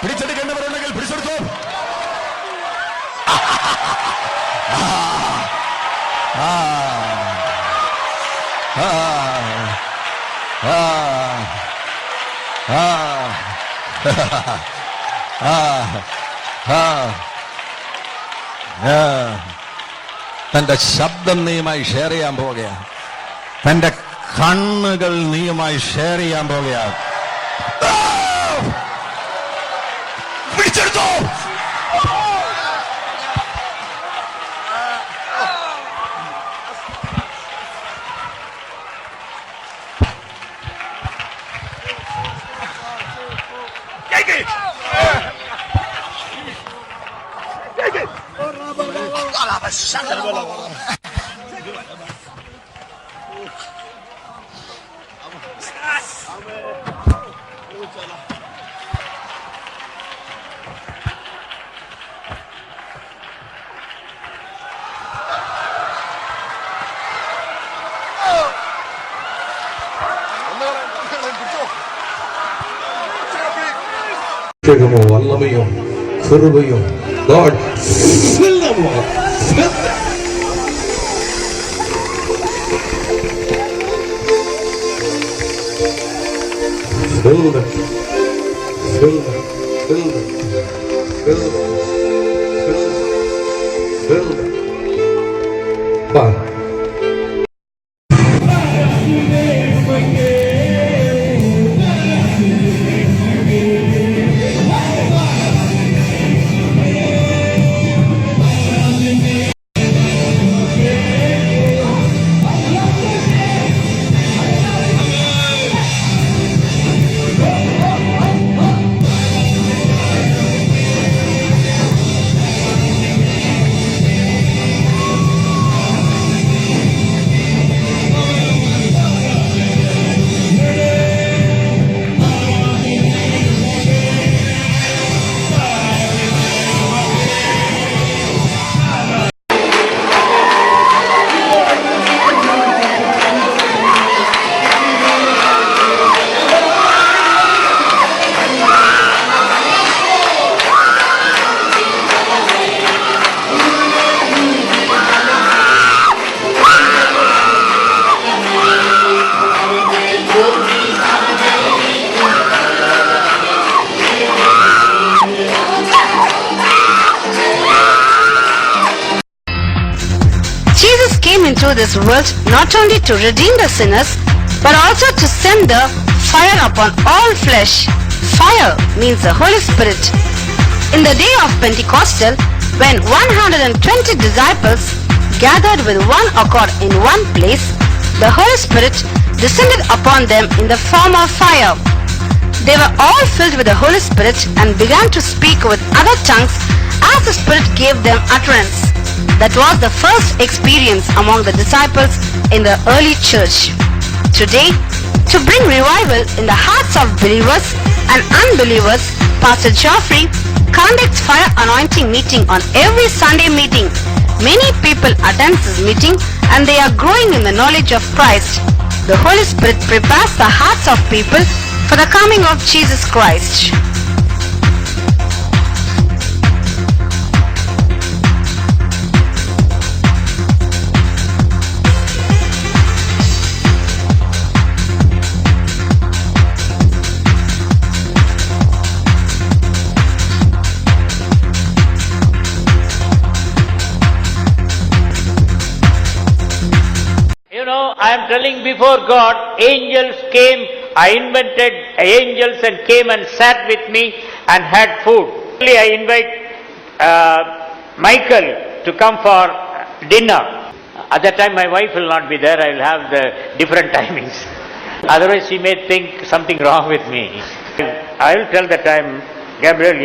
പിടിച്ചെടുക്കേണ്ടവരുണ്ടെങ്കിൽ പിടിച്ചെടുത്തോ. തന്റെ ശബ്ദം നീയുമായി ഷെയർ ചെയ്യാൻ പോകുകയാണ്. തന്റെ കണ്ണുകൾ നീയുമായി ഷെയർ ചെയ്യാൻ പോകുകയാണ്. പിടിച്ചെടുത്തോ. வல்லமையும் கிருபையும் God fill them up, fill them. Fill them, fill them, fill them, fill them, fill them, fill them. Bye. Into this world not only to redeem the sinners but also to send the fire upon all flesh. Fire means the Holy Spirit. In the day of Pentecostal, when 120 disciples gathered with one accord in one place, the Holy Spirit descended upon them in the form of fire. They were all filled with the Holy Spirit and began to speak with other tongues as the Spirit gave them utterance. That was the first experience among the disciples in the early church. Today, to bring revival in the hearts of believers and unbelievers, Pastor Geoffrey conducts fire anointing meeting on every Sunday meeting. Many people attend this meeting and they are growing in the knowledge of Christ. The Holy Spirit prepares the hearts of people for the coming of Jesus Christ. I am telling before God, angels came, I invented angels and came and sat with me and had food. I invite Michael to come for dinner. At that time my wife will not be there, I will have the different timings. Otherwise she may think something wrong with me. I will tell the time, Gabriel,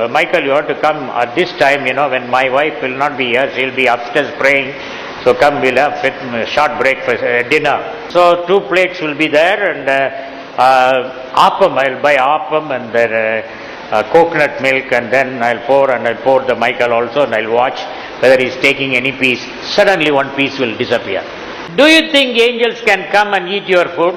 Michael, you have to come at this time, when my wife will not be here, she will be upstairs praying. So come, we'll have a short break for dinner. So 2 plates will be there and appam, I'll buy appam and then coconut milk, and then I'll pour the Michael also, and I'll watch whether he's taking any piece. Suddenly one piece will disappear. Do you think angels can come and eat your food?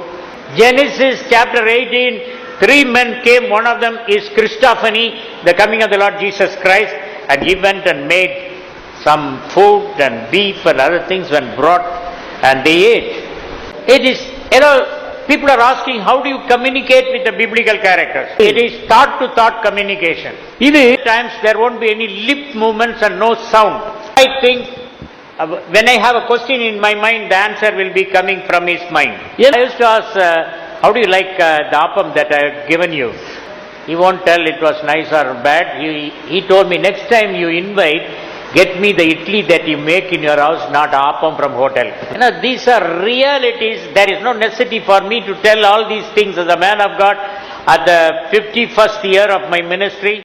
Genesis chapter 18 3 men came, one of them is Christophany, the coming of the Lord Jesus Christ, and he went and made some food and beef and other things when brought, and they ate. It is, people are asking, how do you communicate with the biblical characters? It is thought-to-thought communication. At times there won't be any lip movements and no sound. I think when I have a question in my mind, the answer will be coming from his mind. I used to ask, how do you like the appam that I have given you? He won't tell it was nice or bad. He told me, next time you invite, get me the idli that you make in your house, not appam from hotel. These are realities. There is no necessity for me to tell all these things as a man of God at the 51st year of my ministry.